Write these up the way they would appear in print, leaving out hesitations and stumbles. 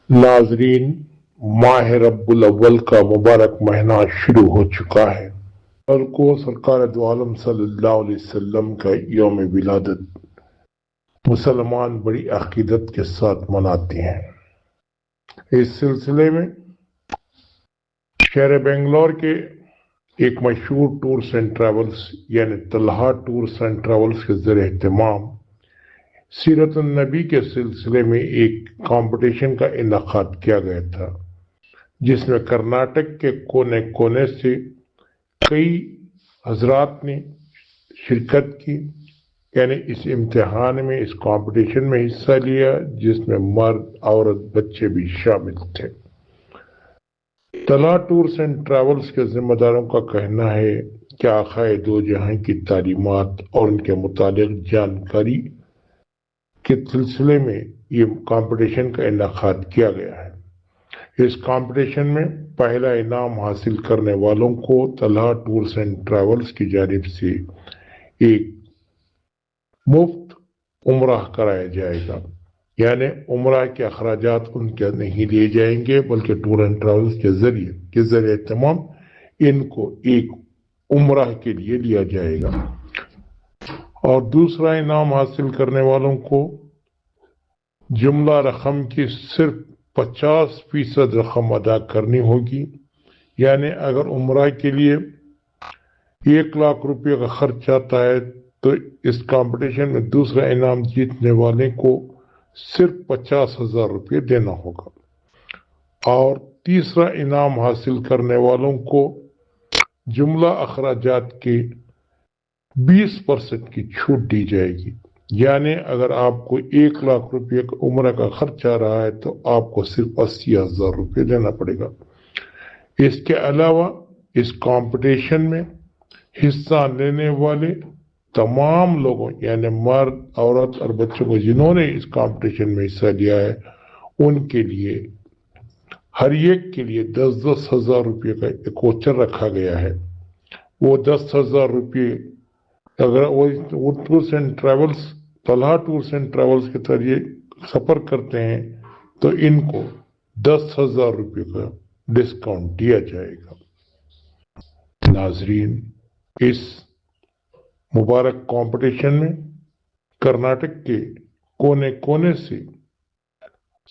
नाजरीन, माह रब्बुल अव्वल का मुबारक महीना शुरू हो चुका है। कल को सरकार दो आलम सल्लल्लाहु अलैहि वसल्लम का यौम विलादत मुसलमान बड़ी अकीदत के साथ मनाते हैं। इस सिलसिले में शहर बेंगलोर के एक मशहूर टूर्स एंड ट्रैवल्स यानी तलहा टूर्स एंड ट्रैवल्स के ज़रिए एहतमाम सीरत नबी के सिलसिले में एक कंपटीशन का इनेकाद किया गया था, जिसमें कर्नाटक के कोने कोने से कई हजरात ने शिरकत की। यानी इस इम्तिहान में, इस कंपटीशन में हिस्सा लिया, जिसमें मर्द, औरत, बच्चे भी शामिल थे। तला टूर्स एंड ट्रैवल्स के जिम्मेदारों का कहना है कि आखाए दो जहां की तालीमात और उनके मुतालिक जानकारी के सिलसिले में ये कंपटीशन का इनेकाद किया गया है। इस कंपटीशन में पहला इनाम हासिल करने वालों को तलहा टूर्स एंड ट्रैवल्स की जानिब से एक मुफ्त उम्राह कराया जाएगा। यानी उम्राह के अखराजात उनके नहीं लिए जाएंगे, बल्कि टूर एंड ट्रैवल्स के जरिए तमाम इनको एक उम्राह के लिए लिया जाएगा। और दूसरा इनाम हासिल करने वालों को जुमला रकम की सिर्फ 50% रकम अदा करनी होगी। यानी अगर उम्रा के लिए 1 लाख रुपये का खर्च आता है, तो इस कंपटीशन में दूसरा इनाम जीतने वाले को सिर्फ 50,000 रुपये देना होगा। और तीसरा इनाम हासिल करने वालों को जुमला अखराजात के 20% की छूट दी जाएगी। यानी अगर आपको 1 लाख रुपये का उम्र का खर्च आ रहा है, तो आपको सिर्फ 80,000 रुपये देना पड़ेगा। इसके अलावा इस कंपटीशन में हिस्सा लेने वाले तमाम लोगों, यानी मर्द, औरत और बच्चों को जिन्होंने इस कंपटीशन में हिस्सा लिया है, उनके लिए हर एक के लिए 10-10 हजार रुपये का एक वोचर रखा गया है। वो 10,000 रुपये अगर वो tours and travels, Talha tours and travels के जरिए सफर करते हैं, तो इनको 10,000 रुपये का डिस्काउंट दिया जाएगा। नाजरीन, इस मुबारक कंपटीशन में कर्नाटक के कोने कोने से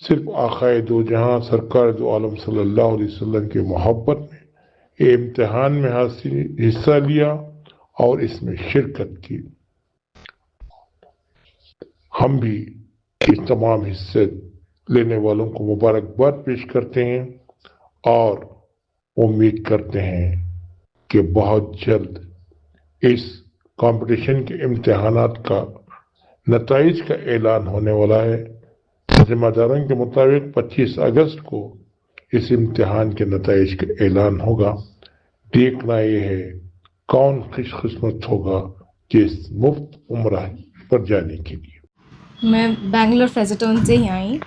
सिर्फ आखाए दो जहां सरकार दो आलम सल्लल्लाहु अलैहि वसल्लम की मोहब्बत में इम्तिहान में हासिल हिस्सा लिया और इसमें शिरकत की। हम भी इस तमाम हिस्से लेने वालों को मुबारकबाद पेश करते हैं और उम्मीद करते हैं कि बहुत जल्द इस कंपटीशन के इम्तिहानात का नताइज का ऐलान होने वाला है। जिम्मेदारों के मुताबिक 25 अगस्त को इस इम्तिहान के नताइज का ऐलान होगा। देखना यह है कौन खुशकिस्मत होगा कि इस मुफ्त उम्रा पर जाने के लिए। मैं बैंगलोर फेजटोन से ही आई।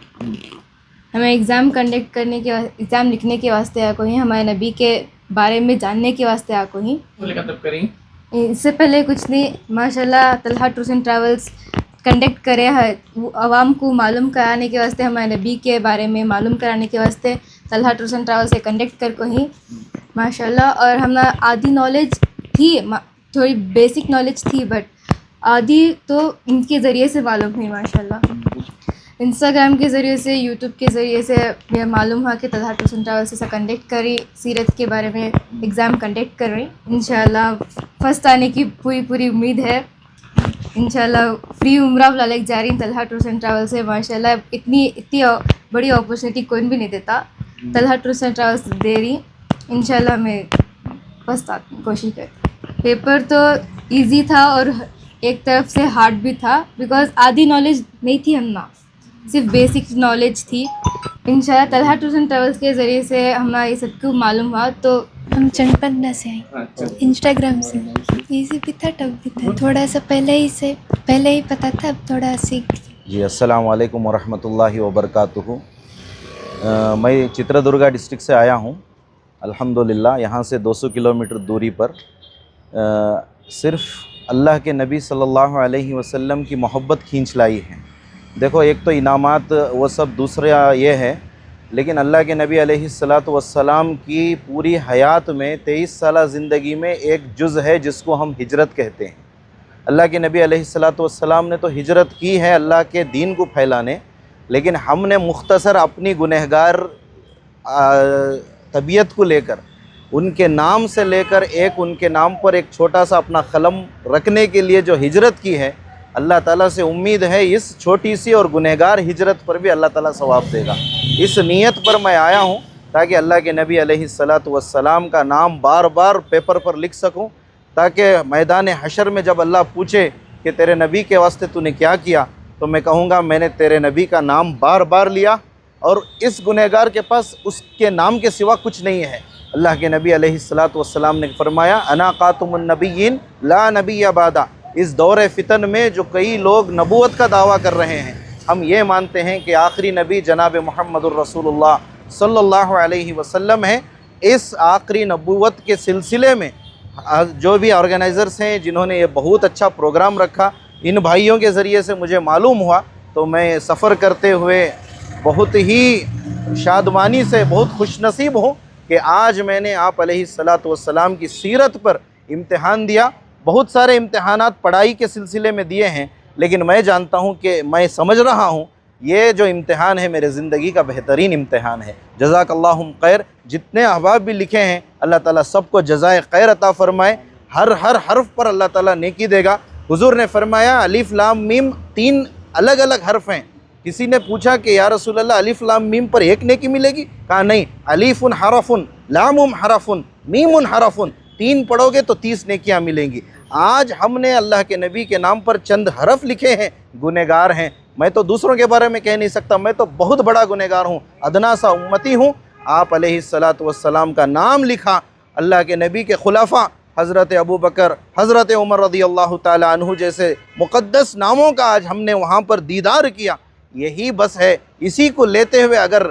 हमें एग्ज़ाम कंडक्ट करने के, एग्ज़ाम लिखने के वास्ते आ को ही, हमारे नबी के बारे में जानने के वास्ते आ को ही। इससे पहले कुछ नहीं, माशाल्लाह Talha tours and travels conduct करे है आवाम को मालूम कराने के वास्ते, हमारे नबी के बारे में मालूम कराने के वास्ते तलहा टूर्स एंड ट्रैवल्स से कंडक्ट कर को ही माशाल्लाह। और हमारा आधी नॉलेज थी, थोड़ी बेसिक नॉलेज थी, बट आधी तो इनके ज़रिए से मालूम हुई माशाल्लाह। इंस्टाग्राम के ज़रिए से, यूट्यूब के ज़रिए से यह मालूम हुआ कि तलहा टूर्स एंड ट्रैवल्स से कंडक्ट करी, सीरत के बारे में एग्ज़ाम कंडक्ट कर रही। इंशाल्लाह फर्स्ट आने की पूरी उम्मीद है। इंशाल्लाह फ्री उम्रा वाले जा रही तलहा टूर्स एंड ट्रैवल्स से। माशाल्लाह इतनी बड़ी अपॉर्चुनिटी कोई भी नहीं देता, तलहा टूर्स एंड ट्रैवल्स दे रही। इंशाल्लाह मैं फर्स्ट कोशिश करती। पेपर तो इजी था और एक तरफ से हार्ड भी था, बिकॉज आधी नॉलेज नहीं थी, हमना सिर्फ बेसिक नॉलेज थी। इंशाल्लाह तलहा टूर्स एंड ट्रैवल्स के ज़रिए से हमारा ये सब कुछ मालूम हुआ। तो हम चनपन्ना से आए, इंस्टाग्राम से। इजी भी था, टफ भी था, थोड़ा सा पहले ही पता था, अब थोड़ा सीख। जी, अस्सलाम वालेकुम वरहमतुल्लाहि वबरकातुहू। मैं चित्रदुर्गा डिस्ट्रिक्ट से आया हूँ। अल्हम्दुलिल्लाह यहाँ से 200 किलोमीटर दूरी पर सिर्फ़ अल्लाह के नबी सल्लल्लाहु अलैहि वसल्लम की मोहब्बत खींच लाई है। देखो, एक तो इनामात वो सब, दूसरा ये है लेकिन अल्लाह के नबी अलैहिस्सलातु वस्सलाम की पूरी हयात में 23 साल ज़िंदगी में एक जुज़ है जिसको हम हिजरत कहते हैं। अल्लाह के नबी अलैहिस्सलातु वस्सलाम ने तो हिजरत की है अल्लाह के दीन को फैलाने, लेकिन हमने मुख्तसर अपनी गुनहगार तबीयत को लेकर, उनके नाम से लेकर एक उनके नाम पर एक छोटा सा अपना कलम रखने के लिए जो हिजरत की है, अल्लाह ताला से उम्मीद है इस छोटी सी और गुनहगार हिजरत पर भी अल्लाह ताला सवाब देगा। इस नीयत पर मैं आया हूँ ताकि अल्लाह के नबी अलैहिस्सलातु वस्सलाम का नाम बार बार पेपर पर लिख सकूँ, ताकि मैदान हशर में जब अल्लाह पूछे कि तेरे नबी के वास्ते तूने क्या किया, तो मैं कहूँगा मैंने तेरे नबी का नाम बार बार लिया और इस गुनहगार के पास उसके नाम के सिवा कुछ नहीं है। अल्लाह के नबी अलैहिस्सलातु वस्सलाम ने फरमाया अना क़ातुमुन नबिय्यीन ला नबिय्य बादा। इस दौर फितन में जो कई लोग नबूवत का दावा कर रहे हैं, हम ये मानते हैं कि आखिरी नबी जनाब मुहम्मदुर रसूलुल्लाह सल्लल्लाहु अलैहि वसल्लम है। इस आखिरी नबूवत के सिलसिले में जो भी ऑर्गेनाइज़र्स हैं जिन्होंने ये बहुत अच्छा प्रोग्राम रखा, इन भाइयों के ज़रिए से मुझे मालूम हुआ, तो मैं सफ़र करते हुए बहुत ही शादमानी से बहुत खुशनसीब हूँ कि आज मैंने आप अलैहिस्सलातु वस्सलाम की सीरत पर इम्तिहान दिया। बहुत सारे इम्तिहानात पढ़ाई के सिलसिले में दिए हैं, लेकिन मैं जानता हूँ कि मैं समझ रहा हूँ ये जो इम्तिहान है मेरे ज़िंदगी का बेहतरीन इम्तिहान है। जज़ाकल्लाहुम खैर। जितने अहबाब भी लिखे हैं अल्लाह ताला सबको जज़ाए खैर अता फ़रमाए। हर हर्फ पर अल्लाह ताला नेकी देगा। हुज़ूर ने फरमाया अलिफ लाम मीम 3 अलग अलग हर्फ हैं। किसी ने पूछा कि या रसूल अल्लाह अलिफ लाम मीम पर एक नेकी मिलेगी? कहा नहीं, अलिफुन हरफुन लामुम हरफुन मीमुन हरफुन, 3 पढ़ोगे तो 30 नेकियां मिलेंगी। आज हमने अल्लाह के नबी के नाम पर चंद हरफ लिखे हैं, गुनहगार हैं। मैं तो दूसरों के बारे में कह नहीं सकता, मैं तो बहुत बड़ा गुनहगार हूँ, अदना सा उम्मती हूँ। आप अलैहिस्सलातु वस्सलाम का नाम लिखा, अल्लाह के नबी के खुलाफा हज़रत अबू बकर, हज़रत उमर रज़ियल्लाहु ताला अन्हु जैसे मुक़द्दस नामों का आज हमने वहाँ पर दीदार किया। यही बस है। इसी को लेते हुए अगर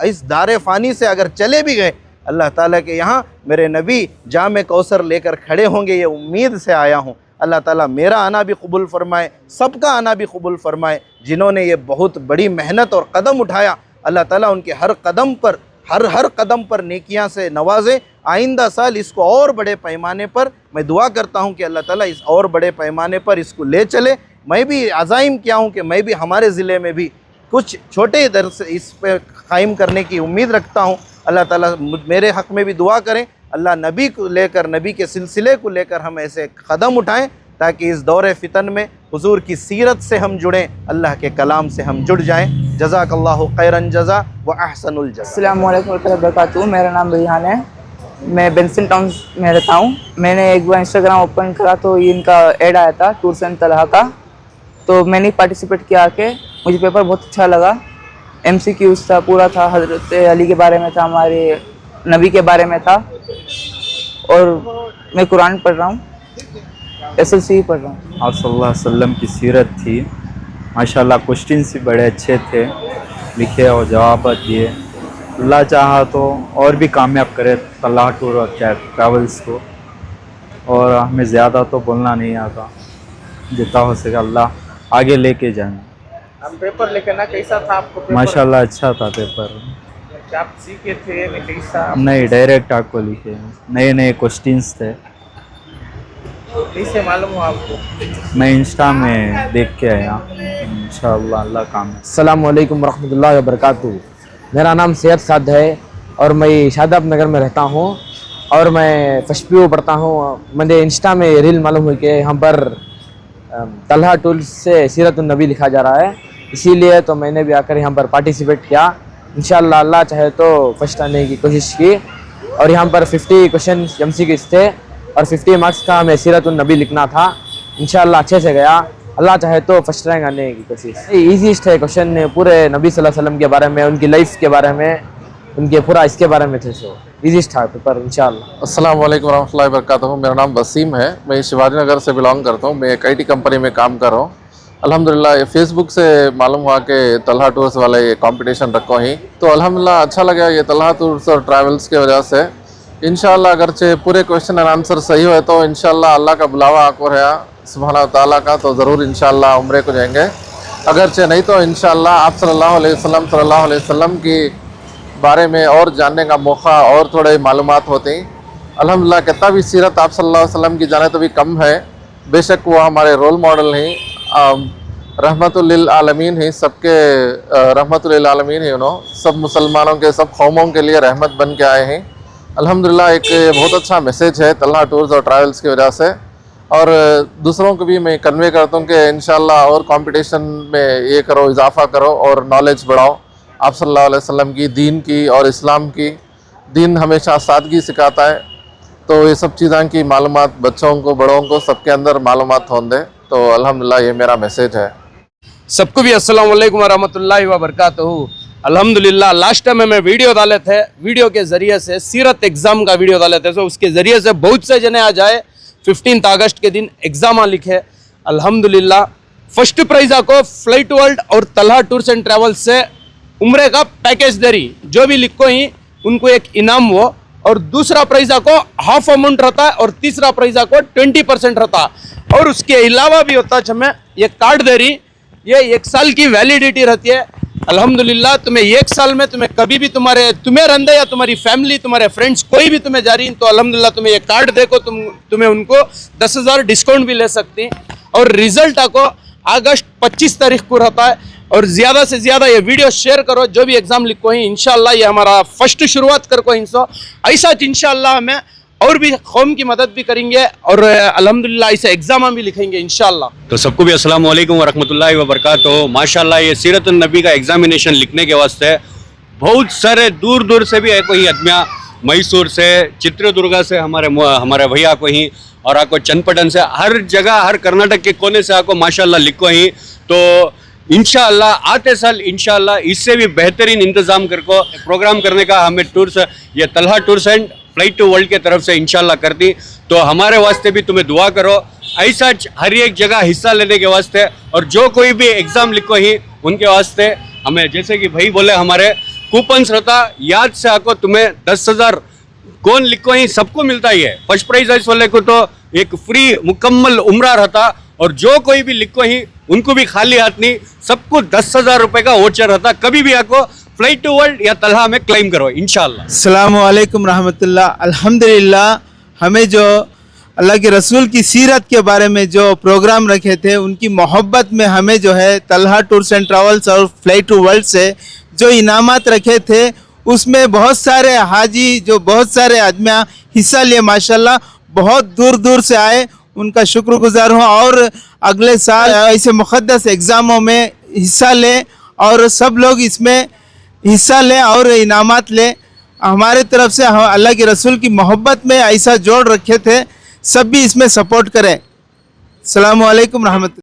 इस दारे फ़ानी से अगर चले भी गए, अल्लाह ताला के यहाँ मेरे नबी जामे कौसर लेकर खड़े होंगे, ये उम्मीद से आया हूँ। अल्लाह ताला मेरा आना भी कबूल फ़रमाए, सबका आना भी कबूल फ़रमाए। जिन्होंने ये बहुत बड़ी मेहनत और कदम उठाया, अल्लाह ताला उनके हर कदम पर हर कदम पर नेकियां से नवाजे। आइंदा साल इसको और बड़े पैमाने पर मैं दुआ करता हूँ कि अल्लाह ताला इस और बड़े पैमाने पर इसको ले चले। मैं भी अज़ाइम किया हूँ कि मैं भी हमारे ज़िले में भी कुछ छोटे दर से इस पर कायम करने की उम्मीद रखता हूँ। अल्लाह ताला मेरे हक़ में भी दुआ करें, अल्लाह नबी को लेकर, नबी के सिलसिले को लेकर हम ऐसे कदम उठाएं ताकि इस दौरे फ़ितन में हुज़ूर की सीरत से हम जुड़ें, अल्लाह के कलाम से हम जुड़ जाएं। जज़ाकल्लाहु खैरन जज़ा व अहसनुल जज़ा। अस्सलामु अलैकुम वरहमतुल्लाहि वबरकातुहू। मेरा नाम रिहान है, मैं बेंसन टाउन में रहता हूँ। मैंने एक बार इंस्टाग्राम ओपन करा तो इनका ऐड आया था टूर्स एंड तलहा का, तो मैंने पार्टिसिपेट किया के मुझे पेपर बहुत अच्छा लगा। MCQs था, पूरा था, हज़रत अली के बारे में था, हमारे नबी के बारे में था, और मैं कुरान पढ़ रहा हूँ, SLC पढ़ रहा हूँ। आप सल्लल्लाहु अलैहि वसल्लम की सीरत थी, माशाल्लाह। क्वेश्चंस भी बड़े अच्छे थे लिखे और जवाब दिए। अल्लाह चाहा तो और भी कामयाब करे तलहा टूर और ट्रैवल्स को, और हमें ज़्यादा तो बोलना नहीं आता, जितना हो सके अल्लाह आगे लेके जाए। हम पेपर लेकर ना कैसा था आपको पेपर? माशाल्लाह अच्छा था पेपर। आप सीखे थे नहीं कैसा? नहीं, डायरेक्ट आपको लिखे, नए क्वेश्चंस थे। कैसे मालूम हुआ आपको? मैं इंस्टा में देख के आया, इंशाअल्लाह अल्लाह काम है। अस्सलामु अलैकुम वरहमतुल्लाहि वबरकातुहू। मेरा नाम सैयद साद है और मैं शादाब नगर में रहता हूँ और मैं फर्स्ट PU पढ़ता हूँ। मुझे इंस्टा में रील मालूम हुई कि यहाँ पर तलहा टूल्स से सीरतुन नबी लिखा जा रहा है, इसीलिए तो मैंने भी आकर यहाँ पर पार्टिसिपेट किया। इंशाअल्लाह अल्लाह चाहे तो फर्स्ट आने की कोशिश की, और यहाँ पर 50 क्वेश्चन MCQs थे और 50 मार्क्स का हमें सीरतुन नबी लिखना था। इंशाअल्लाह अच्छे से गया, अल्लाह चाहे तो फर्स्ट रैंक आने की कोशिश। ईजीस्ट है क्वेश्चन, पूरे नबी सल्लल्लाहु अलैहि वसल्लम के बारे में, उनकी लाइफ के बारे में, उनके पूरा इसके बारे में थे, सो ईजीस्ट था पेपर इंशाअल्लाह। अस्सलाम वालेकुम रहमतुल्लाहि वबरकातुहू। मेरा नाम वसीम है, मैं शिवाजी नगर से बिलोंग करता हूँ। मैं एक IT कंपनी में काम कर रहा हूँ। अल्हम्दुलिल्लाह फेसबुक से मालूम हुआ कि तलहा टूर्स वाला ये कंपटीशन रखो ही, तो अल्हम्दुलिल्लाह अच्छा लगा ये तलहा टूर्स और ट्रैवल्स की वजह से। इंशाअल्लाह अगरचे पूरे क्वेश्चन एंड आंसर सही हुए तो इंशाअल्लाह अल्लाह का बुलावा आको रहा सुब्हानहू तआला का, तो ज़रूर इंशाअल्लाह उम्रे को जाएंगे। अगरचे नहीं तो इंशाअल्लाह आप सल्लल्लाहु अलैहि वसल्लम की बारे में और जानने का मौका और थोड़े मालूमात होते हैं। अल्हम्दुलिल्लाह कितना भी सीरत आप सल्लल्लाहु अलैहि वसल्लम की जाने तो भी कम है। बेशक वो हमारे रोल मॉडल हैं, रहमतुल लिल आलमीन हैं, सबके रहमतुल लिल आलमीन हैं। उन्होंने सब मुसलमानों के, सब कौमों के लिए रहमत बन के आए हैं। अल्हम्दुलिल्लाह एक बहुत अच्छा मैसेज है तलहा टूर्स और ट्रैवल्स की वजह से, और दूसरों को भी मैं कन्वे करता हूँ कि इंशाल्लाह और कंपटीशन में ये करो, इजाफ़ा करो और नॉलेज बढ़ाओ आप सल्लल्लाहु अलैहि वसल्लम की, दीन की और इस्लाम की। दीन हमेशा सादगी सिखाता है, तो ये सब चीज़ों की मालूमात बच्चों को, बड़ों को, सबके अंदर मालूमात होंदे। तो अल्हम्दुलिल्लाह ये मेरा मैसेज है। सबको भी अस्सलाम वालेकुम वरहमतुल्लाहि वबरकातुहू। अल्हम्दुलिल्लाह लास्ट टाइम में वीडियो डाले थे, वीडियो के ज़रिए से सीरत एग्ज़ाम का वीडियो डाले थे, तो उसके ज़रिए से बहुत से जने आ जाए 15 अगस्त के दिन एग्ज़ाम लिखे। अल्हम्दुलिल्लाह फर्स्ट प्राइज़ को फ्लाइट वर्ल्ड और तलहा टूर्स एंड ट्रैवल्स से उम्रे का पैकेज दे रही, जो भी लिखो ही उनको एक इनाम वो, और दूसरा प्राइज़ को हाफ अमाउंट रहता है और तीसरा प्राइज़ को 20% रहता है। और उसके अलावा भी होता है हमें ये कार्ड दे रही, ये 1 साल की वैलिडिटी रहती है। अल्हम्दुलिल्लाह तुम्हें 1 साल में तुम्हें कभी भी तुम्हें रंदे या तुम्हारी फैमिली, तुम्हारे फ्रेंड्स कोई भी तुम्हें जा रही तो अल्हम्दुलिल्लाह तुम्हें ये कार्ड देखो, तुम्हें उनको 10,000 डिस्काउंट भी ले सकती। और रिजल्ट को अगस्त 25 तारीख को रहता है। और ज़्यादा से ज़्यादा ये वीडियो शेयर करो, जो भी एग्ज़ाम लिखो ही इंशाल्लाह ये हमारा फर्स्ट शुरुआत कर को इंशा ऐसा इंशाल्लाह हमें और भी कौम की मदद भी करेंगे और अल्हम्दुलिल्लाह ऐसे एग्ज़ाम भी लिखेंगे इंशाल्लाह। तो सबको भी अस्सलाम वालेकुम वरहमतुल्लाहि वबरकातुहू। माशाल्लाह ये सीरत नबी का एग्जामिनेशन लिखने के वास्ते बहुत सारे दूर दूर से भी है, कोई आदमियाँ मैसूर से, चित्रदुर्गा से हमारे भैया को ही, और आपको चन्नपटन से, हर जगह हर कर्नाटक के कोने से आपको माशाल्लाह लिखो ही। तो इंशाअल्लाह आते साल इंशाअल्लाह इससे भी बेहतरीन इंतज़ाम करको प्रोग्राम करने का हमें टूर्स, ये Talha tours and flight to world के तरफ से इंशाल्लाह करती। तो हमारे वास्ते भी तुम्हें दुआ करो ऐसा हर एक जगह हिस्सा लेने के वास्ते, और जो कोई भी एग्ज़ाम लिखो ही उनके वास्ते हमें, जैसे कि भाई बोले हमारे कूपन्स रहता, याद से आको तुम्हें 10,000 कौन लिखो ही सबको मिलता ही है। फर्स्ट प्राइज आइस वाले को तो एक फ्री मुकम्मल उम्रा रहता, और जो कोई भी लिखो ही उनको भी खाली हाथ नहीं, सबको 10,000 रुपये का वोचर रहता। कभी भी आको फ्लाइट टू वर्ल्ड या तलहा में क्लेम करो इंशाल्लाह। अस्सलामु अलैकुम रहमतुल्लाह। अल्हम्दुलिल्लाह हमें जो अल्लाह के रसूल की सीरत के बारे में जो प्रोग्राम रखे थे, उनकी मोहब्बत में हमें जो है तलहा टूर्स एंड ट्रैवल्स और फ्लाइट टू वर्ल्ड से जो इनामात रखे थे, उसमें बहुत सारे हाजी, जो बहुत सारे आदमियाँ हिस्सा लिए माशाल्लाह, बहुत दूर दूर से आए, उनका शुक्रगुजार हूँ। और अगले साल ऐसे मुक़द्दस एग्ज़ामों में हिस्सा लें और सब लोग इसमें हिस्सा लें और इनामात लें। हमारे तरफ से अल्लाह के रसूल की मोहब्बत में ऐसा जोड़ रखे थे, सब भी इसमें सपोर्ट करें। अस्सलामु अलैकुम रहमतुल्लाह।